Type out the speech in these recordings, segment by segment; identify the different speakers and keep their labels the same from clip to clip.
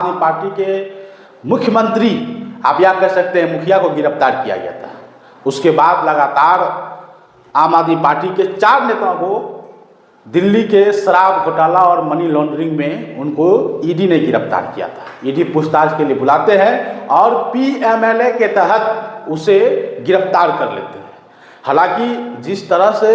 Speaker 1: आदमी पार्टी के मुख्यमंत्री, आप या कह सकते हैं मुखिया को गिरफ्तार किया गया था। उसके बाद लगातार आम आदमी पार्टी के 4 नेताओं को दिल्ली के शराब घोटाला और मनी लॉन्ड्रिंग में उनको ईडी ने गिरफ्तार किया था। ईडी पूछताछ के लिए बुलाते हैं और पीएमएलए के तहत उसे गिरफ्तार कर लेते हैं। हालांकि जिस तरह से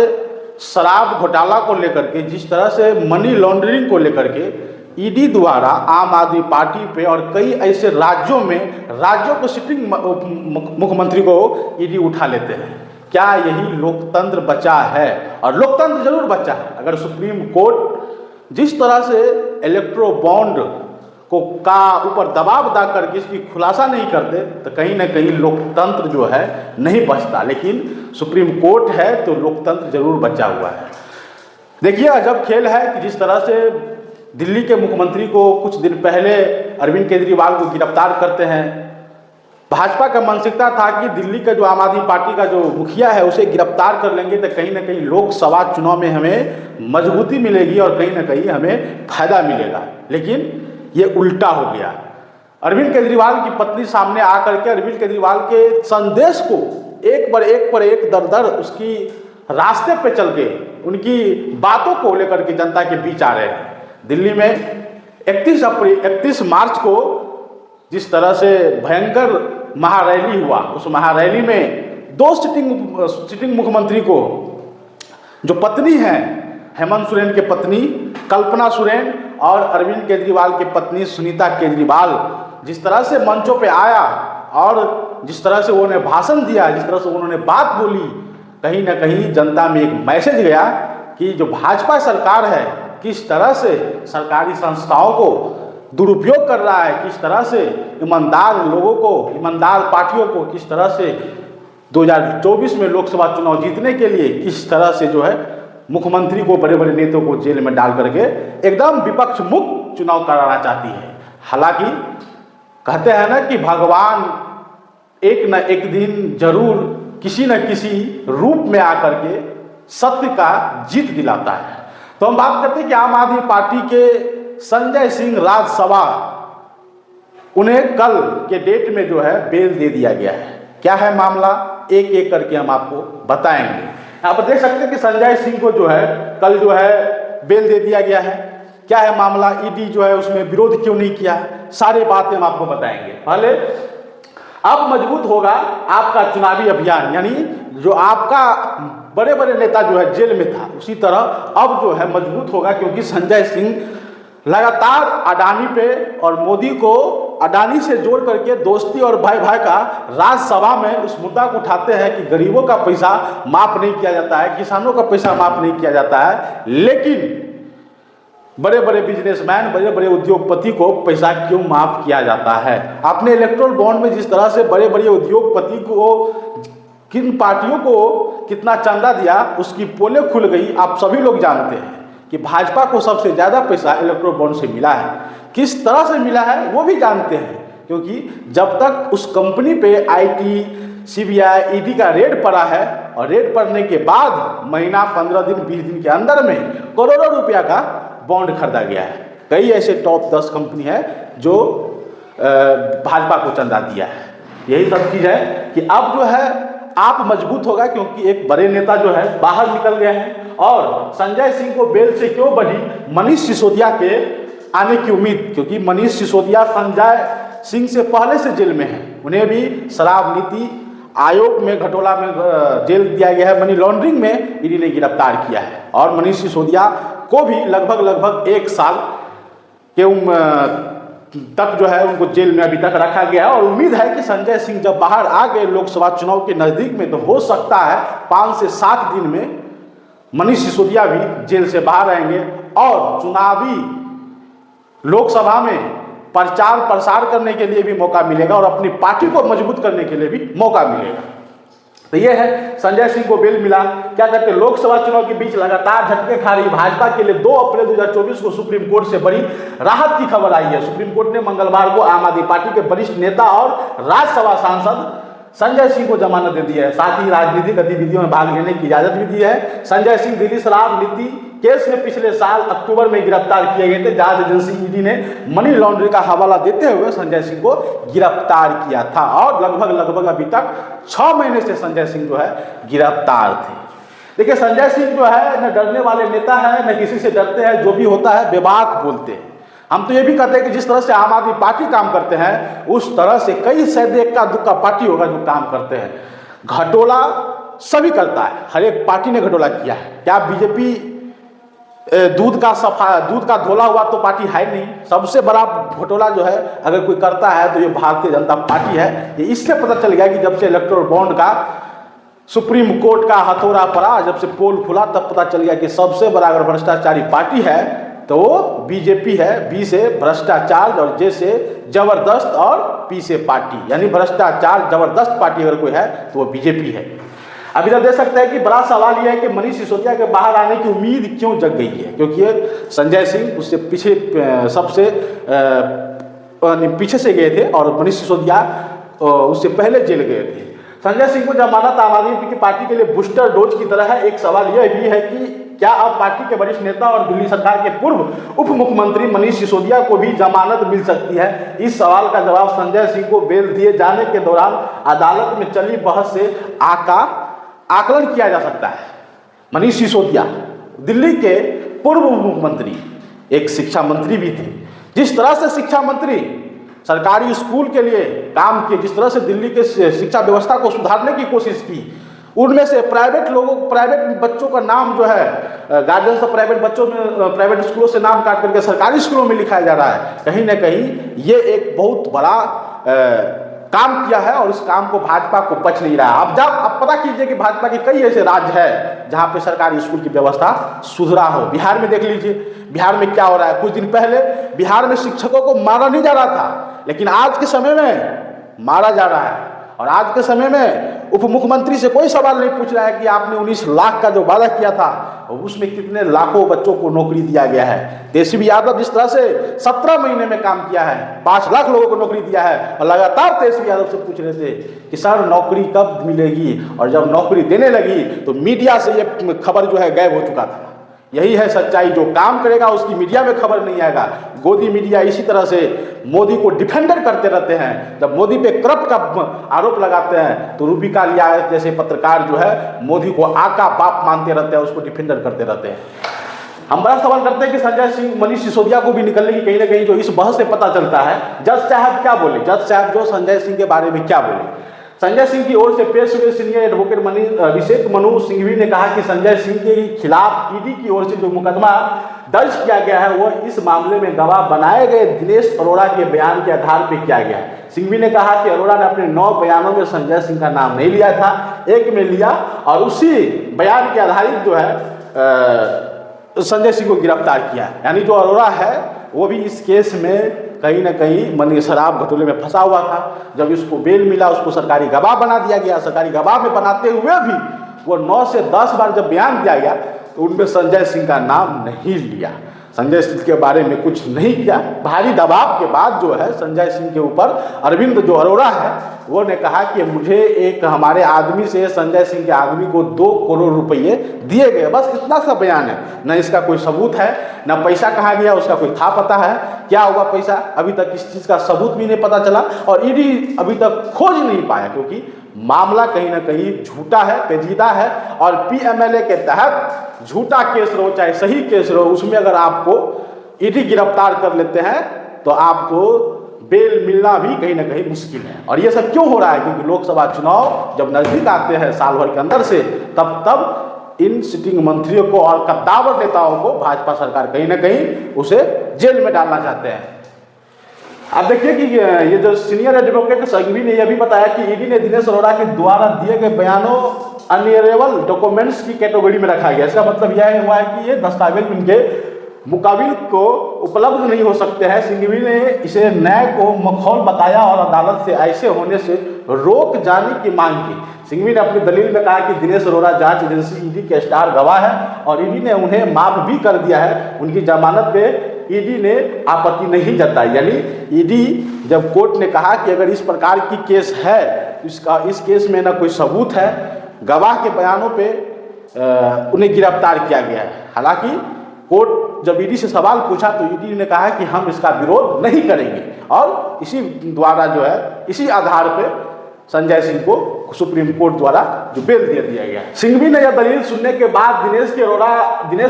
Speaker 1: शराब घोटाला को लेकर के, जिस तरह से मनी लॉन्ड्रिंग को लेकर के ईडी द्वारा आम आदमी पार्टी पे और कई ऐसे राज्यों को सिटिंग मुख्यमंत्री को ईडी उठा लेते हैं, क्या यही लोकतंत्र बचा है? और लोकतंत्र जरूर बचा है। अगर सुप्रीम कोर्ट जिस तरह से इलेक्ट्रो बॉन्ड को का ऊपर दबाव डाल करके इसकी खुलासा नहीं करते तो कहीं ना कहीं लोकतंत्र जो है नहीं बचता। लेकिन सुप्रीम कोर्ट है तो लोकतंत्र जरूर बचा हुआ है। देखिए अजब खेल है कि जिस तरह से दिल्ली के मुख्यमंत्री को कुछ दिन पहले अरविंद केजरीवाल को गिरफ्तार करते हैं। भाजपा का मानसिकता था कि दिल्ली का जो आम आदमी पार्टी का जो मुखिया है उसे गिरफ्तार कर लेंगे तो कहीं ना कहीं लोकसभा चुनाव में हमें मजबूती मिलेगी और कहीं ना कहीं हमें फायदा मिलेगा। लेकिन ये उल्टा हो गया। अरविंद केजरीवाल की पत्नी सामने आकर के अरविंद केजरीवाल के संदेश को एक पर एक दर उसकी रास्ते पे चल के उनकी बातों को लेकर के जनता के बीच आ रहे हैं। दिल्ली में 31 मार्च को जिस तरह से भयंकर महारैली हुआ, उस महारैली में 2 सिटिंग मुख्यमंत्री को जो पत्नी हैं हेमंत सोरेन के पत्नी कल्पना सोरेन और अरविंद केजरीवाल की पत्नी सुनीता केजरीवाल जिस तरह से मंचों पे आया और जिस तरह से उन्होंने भाषण दिया, जिस तरह से उन्होंने बात बोली, कहीं ना कहीं जनता में एक मैसेज गया कि जो भाजपा सरकार है किस तरह से सरकारी संस्थाओं को दुरुपयोग कर रहा है, किस तरह से ईमानदार लोगों को, ईमानदार पार्टियों को किस तरह से 2024 में लोकसभा चुनाव जीतने के लिए किस तरह से जो है मुख्यमंत्री को, बड़े बड़े नेताओं को जेल में डाल करके एकदम विपक्ष मुक्त चुनाव कराना चाहती है। हालांकि कहते हैं ना कि भगवान एक न एक दिन जरूर किसी न किसी रूप में आकर के सत्य का जीत दिलाता है। तो हम बात करते हैं कि आम आदमी पार्टी के संजय सिंह राज्यसभा, उन्हें कल के डेट में जो है बेल दे दिया गया है। क्या है मामला, एक एक करके हम आपको बताएंगे। यहाँ पर देख सकते हैं कि संजय सिंह को जो है कल जो है बेल दे दिया गया है। क्या है मामला, ईडी जो है उसमें विरोध क्यों नहीं किया, सारी बातें हम आपको बताएंगे। पहले अब मजबूत होगा आपका चुनावी अभियान, यानी जो आपका बड़े बड़े नेता जो है जेल में था उसी तरह अब जो है मजबूत होगा, क्योंकि संजय सिंह लगातार अडानी पे और मोदी को अडानी से जोड़ करके दोस्ती और भाई भाई का राज्यसभा में उस मुद्दा को उठाते हैं कि गरीबों का पैसा माफ नहीं किया जाता है, किसानों का पैसा माफ नहीं किया जाता है, लेकिन बड़े बड़े बिजनेसमैन, बड़े बड़े उद्योगपति को पैसा क्यों माफ किया जाता है। आपने इलेक्ट्रल बॉन्ड में जिस तरह से बड़े बड़े उद्योगपति को, किन पार्टियों को कितना चंदा दिया, उसकी पोलें खुल गई। आप सभी लोग जानते हैं कि भाजपा को सबसे ज़्यादा पैसा इलेक्ट्रल बॉन्ड से मिला है। किस तरह से मिला है वो भी जानते हैं, क्योंकि जब तक उस कंपनी पे आईटी, सीबीआई, ईडी का रेड पड़ा है और रेड पड़ने के बाद महीना 15 दिन 20 दिन के अंदर में करोड़ों रुपया का बॉन्ड खरीदा गया है। कई ऐसे टॉप 10 कंपनी है जो भाजपा को चंदा दिया है। यही सब चीज़ है कि अब जो है आप मजबूत होगा, क्योंकि एक बड़े नेता जो है बाहर निकल गए हैं। और संजय सिंह को बेल से क्यों बढ़ी, मनीष सिसोदिया के आने की उम्मीद, क्योंकि मनीष सिसोदिया संजय सिंह से पहले से जेल में हैं। उन्हें भी शराब नीति आयोग में घोटाला में जेल दिया गया है, मनी लॉन्ड्रिंग में ईडी ने गिरफ्तार किया है। और मनीष सिसोदिया को भी लगभग 1 साल के तक जो है उनको जेल में अभी तक रखा गया है। और उम्मीद है कि संजय सिंह जब बाहर आ गए लोकसभा चुनाव के नज़दीक में, तो हो सकता है 5 से 7 दिन में मनीष सिसोदिया भी जेल से बाहर आएंगे और चुनावी लोकसभा में प्रचार प्रसार करने के लिए भी मौका मिलेगा और अपनी पार्टी को मजबूत करने के लिए भी मौका मिलेगा। तो ये है संजय सिंह को बेल मिला। क्या कहते हैं, लोकसभा चुनाव के बीच लगातार झटके खा रही भाजपा के लिए 2 अप्रैल 2024 को सुप्रीम कोर्ट से बड़ी राहत की खबर आई है। सुप्रीम कोर्ट ने मंगलवार को आम आदमी पार्टी के वरिष्ठ नेता और राज्यसभा सांसद संजय सिंह को जमानत दे दी है, साथ ही राजनीतिक गतिविधियों में भाग लेने की इजाजत भी दी है। संजय सिंह दिल्ली शराब नीति केस में पिछले साल अक्टूबर में गिरफ्तार किए गए थे। जांच एजेंसी ईडी ने मनी लॉन्ड्रिंग का हवाला देते हुए संजय सिंह को गिरफ्तार किया था और लगभग अभी तक 6 महीने से संजय सिंह जो है गिरफ्तार थे। देखिए, संजय सिंह जो है न डरने वाले नेता है, न किसी से डरते हैं, जो भी होता है बेबाक बोलते हैं। हम तो ये भी कहते हैं कि जिस तरह से आम आदमी पार्टी काम करते हैं उस तरह से कई शायद एक्का दुक्का पार्टी होगा जो काम करते हैं। घटोला सभी करता है, हर एक पार्टी ने घटोला किया है। क्या बीजेपी दूध का धोला हुआ तो पार्टी है नहीं? सबसे बड़ा घटोला जो है अगर कोई करता है तो ये भारतीय जनता पार्टी है। ये इससे पता चल गया कि जब से इलेक्टोरल बॉन्ड का सुप्रीम कोर्ट का हथौड़ा पड़ा, जब से पोल खुला, तब पता चल गया कि सबसे बड़ा अगर भ्रष्टाचारी पार्टी है तो वो बीजेपी है। बी से भ्रष्टाचार और जे से जबरदस्त और पी से पार्टी, यानी भ्रष्टाचार जबरदस्त पार्टी अगर कोई है तो वो बीजेपी है। अभी तक देख सकते हैं कि बड़ा सवाल यह है कि मनीष सिसोदिया के बाहर आने की उम्मीद क्यों जग गई है, क्योंकि ये संजय सिंह उससे पीछे से गए थे और मनीष सिसोदिया उससे पहले जेल गए थे। संजय सिंह को जमानत आम आदमी पार्टी के लिए बूस्टर डोज की तरह है। एक सवाल यह भी है कि क्या अब पार्टी के वरिष्ठ नेता और दिल्ली सरकार के पूर्व उप मुख्यमंत्री मनीष सिसोदिया को भी जमानत मिल सकती है? इस सवाल का जवाब संजय सिंह को बेल दिए जाने के दौरान अदालत में चली बहस से आकलन किया जा सकता है। मनीष सिसोदिया दिल्ली के पूर्व उप मुख्यमंत्री, एक शिक्षा मंत्री भी थे। जिस तरह से शिक्षा मंत्री सरकारी स्कूल के लिए काम किए, जिस तरह से दिल्ली के शिक्षा व्यवस्था को सुधारने की कोशिश की, उनमें से प्राइवेट बच्चों का नाम जो है गार्जियन से प्राइवेट स्कूलों से नाम काट करके सरकारी स्कूलों में लिखाया जा रहा है। कहीं ना कहीं ये एक बहुत बड़ा काम किया है और इस काम को भाजपा को पच नहीं रहा है। अब पता कीजिए कि भाजपा के कई ऐसे राज्य है जहां पे सरकारी स्कूल की व्यवस्था सुधरा हो। बिहार में देख लीजिए, बिहार में क्या हो रहा है। कुछ दिन पहले बिहार में शिक्षकों को मारा नहीं जा रहा था, लेकिन आज के समय में मारा जा रहा है। और आज के समय में उप मुख्यमंत्री से कोई सवाल नहीं पूछ रहा है कि आपने 19 लाख का जो वादा किया था उसमें कितने लाखों बच्चों को नौकरी दिया गया है। तेजस्वी यादव जिस तरह से 17 महीने में काम किया है, 5 लाख लोगों को नौकरी दिया है, और लगातार तेजस्वी यादव से पूछ रहे थे कि सर नौकरी कब मिलेगी, और जब नौकरी देने लगी तो मीडिया से ये खबर जो है गायब हो चुका था। यही है सच्चाई, जो काम करेगा उसकी मीडिया में खबर नहीं आएगा। गोदी मीडिया इसी तरह से मोदी को डिफेंडर करते रहते हैं। जब मोदी पे करप्ट का आरोप लगाते हैं तो रूबिका लियाकत जैसे पत्रकार जो है मोदी को आका बाप मानते रहते हैं, उसको डिफेंडर करते रहते हैं। हम बड़ा सवाल करते हैं कि संजय सिंह मनीष सिसोदिया को भी निकलने की कहीं ना कहीं जो इस बहस से पता चलता है। जज साहब क्या बोले, जज साहब जो संजय सिंह के बारे में क्या बोले। संजय सिंह की ओर से पेश हुए सीनियर एडवोकेट अभिषेक मनु सिंघवी ने कहा कि संजय सिंह के खिलाफ ईडी की ओर से जो मुकदमा दर्ज किया गया है वह इस मामले में गवाह बनाए गए दिनेश अरोड़ा के बयान के आधार पर किया गया है। सिंघवी ने कहा कि अरोड़ा ने अपने 9 बयानों में संजय सिंह का नाम नहीं लिया था, एक में लिया, और उसी बयान के आधारित जो है संजय सिंह को गिरफ्तार किया। यानी जो अरोड़ा है वो भी इस केस में कहीं ना कहीं मनी शराब घोटाले में फंसा हुआ था। जब इसको बेल मिला उसको सरकारी गवाह बना दिया गया। सरकारी गवाह में बनाते हुए भी वो 9 से 10 बार जब बयान दिया गया तो उनमें संजय सिंह का नाम नहीं लिया, संजय सिंह के बारे में कुछ नहीं किया। भारी दबाव के बाद जो है संजय सिंह के ऊपर अरविंद जो अरोड़ा है वो ने कहा कि मुझे एक हमारे आदमी से, संजय सिंह के आदमी को 2 करोड़ रुपये दिए गए, बस इतना सा बयान है। न इसका कोई सबूत है, न पैसा कहाँ गया उसका कोई था पता है, क्या हुआ पैसा अभी तक इस चीज़ का सबूत भी नहीं पता चला, और ईडी अभी तक खोज नहीं पाया, क्योंकि मामला कहीं ना कहीं झूठा है, पेचीदा है। और पीएमएलए के तहत झूठा केस रहो चाहे सही केस रहो, उसमें अगर आपको ईडी गिरफ्तार कर लेते हैं तो आपको बेल मिलना भी कहीं ना कहीं मुश्किल है। और ये सब क्यों हो रहा है? क्योंकि लोकसभा चुनाव जब नजदीक आते हैं साल भर के अंदर से, तब इन सिटिंग मंत्रियों को और कद्दावर नेताओं को भाजपा सरकार कहीं ना कहीं उसे जेल में डालना चाहते हैं। अब देखिए कि ये जो सीनियर एडवोकेट संघवी ने यह भी बताया कि ईडी ने दिनेश अरोड़ा के द्वारा दिए गए बयानों अनरिलायबल डॉक्यूमेंट्स की कैटेगरी में रखा गया। इसका मतलब यह हुआ है कि ये दस्तावेज उनके मुकाबिल को उपलब्ध नहीं हो सकते हैं। सिंघवी ने इसे न्याय को मखौल बताया और अदालत से ऐसे होने से रोक जाने की मांग की। सिंघवी ने अपनी दलील में कहा कि दिनेश अरोड़ा जांच एजेंसी ईडी के स्टार गवाह है और ईडी ने उन्हें माफ भी कर दिया है। उनकी जमानत पे ईडी ने आपत्ति नहीं जताई, यानी ईडी जब कोर्ट ने कहा कि अगर इस प्रकार की केस है, इस केस में ना कोई सबूत है, गवाह के बयानों पे उन्हें गिरफ्तार किया गया है। हालांकि कोर्ट जब ईडी से सवाल पूछा तो ईडी ने कहा कि हम इसका विरोध नहीं करेंगे, और इसी द्वारा जो है, इसी आधार पे संजय सिंह को सुप्रीम कोर्ट द्वारा जो बेल दे दिया गया। सिंघवी ने यह दलील सुनने के बाद दिनेश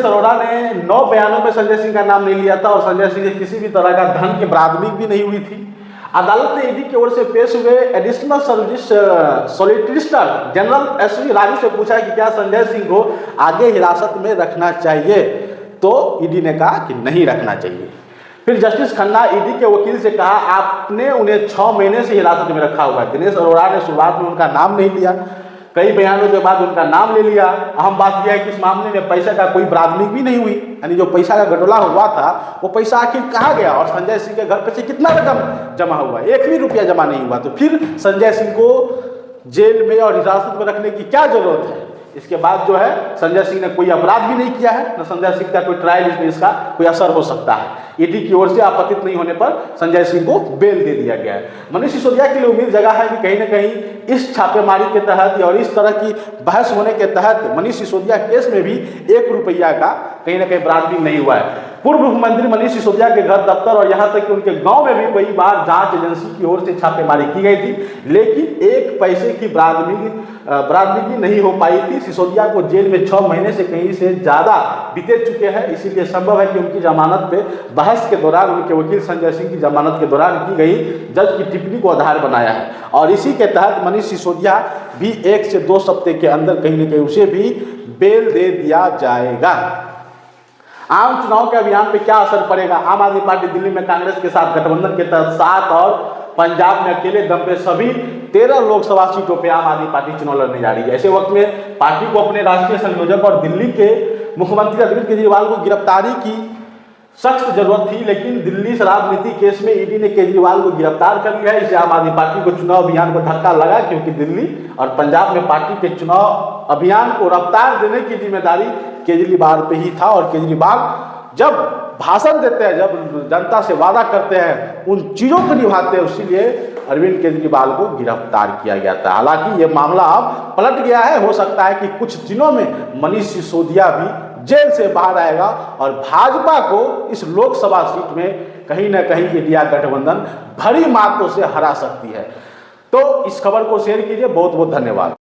Speaker 1: अरोड़ा ने 9 बयानों में संजय सिंह का नाम नहीं लिया था और संजय सिंह के किसी भी तरह का धन की बरामदगी भी नहीं हुई थी। अदालत ने ईडी की ओर से पेश हुए additional solicitor general SV Raju से पूछा कि क्या संजय सिंह को आगे हिरासत में रखना चाहिए, तो ईडी ने कहा कि नहीं रखना चाहिए। फिर जस्टिस खन्ना ईडी के वकील से कहा, आपने उन्हें 6 महीने से हिरासत में रखा हुआ है। दिनेश अरोड़ा ने शुरुआत में उनका नाम नहीं लिया, कई बयानों के बाद उनका नाम ले लिया। अहम बात यह है कि इस मामले में पैसे का कोई बरामदगी भी नहीं हुई, यानी जो पैसा का घटोला हुआ था वो पैसा आखिर कहाँ गया, और संजय सिंह के घर पे से कितना रकम जमा हुआ, 1 भी रुपया जमा नहीं हुआ। तो फिर संजय सिंह को जेल में और हिरासत में रखने की क्या जरूरत है। इसके बाद जो है संजय सिंह ने कोई अपराध भी नहीं किया है, न संजय सिंह का कोई ट्रायल में इसका कोई असर हो सकता है। ईडी की ओर से आपत्ति नहीं होने पर संजय सिंह को बेल दे दिया गया है। मनीष सिसोदिया के लिए उम्मीद जगह है कि कहीं न कहीं इस छापेमारी के तहत और इस तरह की बहस होने के तहत मनीष सिसोदिया केस में भी 1 रुपया का कहीं न कहीं बरामदगी नहीं हुआ है। पूर्व मुख्यमंत्री मनीष सिसोदिया के घर, दफ्तर और यहाँ तक कि उनके गांव में भी कई बार जांच एजेंसी की ओर से छापेमारी की गई थी, लेकिन 1 पैसे की बरामदगी नहीं हो पाई थी। सिसोदिया को जेल में 6 महीने से कहीं से ज़्यादा बीते चुके हैं, इसीलिए संभव है कि उनकी जमानत पे बहस के दौरान उनके वकील संजय सिंह की जमानत के दौरान की गई जज की टिप्पणी को आधार बनाया है, और इसी के तहत मनीष सिसोदिया भी 1 से 2 हफ्ते के अंदर कहीं न कहीं उसे भी बेल दे दिया जाएगा। आम चुनाव के अभियान पे क्या असर पड़ेगा। आम आदमी पार्टी दिल्ली में कांग्रेस के साथ गठबंधन के तहत 7 और पंजाब में अकेले दम पे सभी 13 लोकसभा सीटों पे आम आदमी पार्टी चुनाव लड़ने जा रही है। ऐसे वक्त में पार्टी को अपने राष्ट्रीय संयोजक और दिल्ली के मुख्यमंत्री अरविंद केजरीवाल को गिरफ्तारी की सख्त जरूरत थी, लेकिन दिल्ली शराब नीति केस में ईडी ने केजरीवाल को गिरफ्तार कर लिया है। इससे आम आदमी पार्टी को चुनाव अभियान को धक्का लगा, क्योंकि दिल्ली और पंजाब में पार्टी के चुनाव अभियान को रफ्तार देने की जिम्मेदारी केजरीवाल पे ही था, और केजरीवाल जब भाषण देते हैं, जब जनता से वादा करते हैं, उन चीज़ों को निभाते हैं, इसीलिए अरविंद केजरीवाल को गिरफ्तार किया गया था। हालांकि ये मामला अब पलट गया है, हो सकता है कि कुछ दिनों में मनीष सिसोदिया भी जेल से बाहर आएगा और भाजपा को इस लोकसभा सीट में कहीं ना कहीं इंडिया गठबंधन भरी मातों से हरा सकती है। तो इस खबर को शेयर कीजिए। बहुत बहुत धन्यवाद।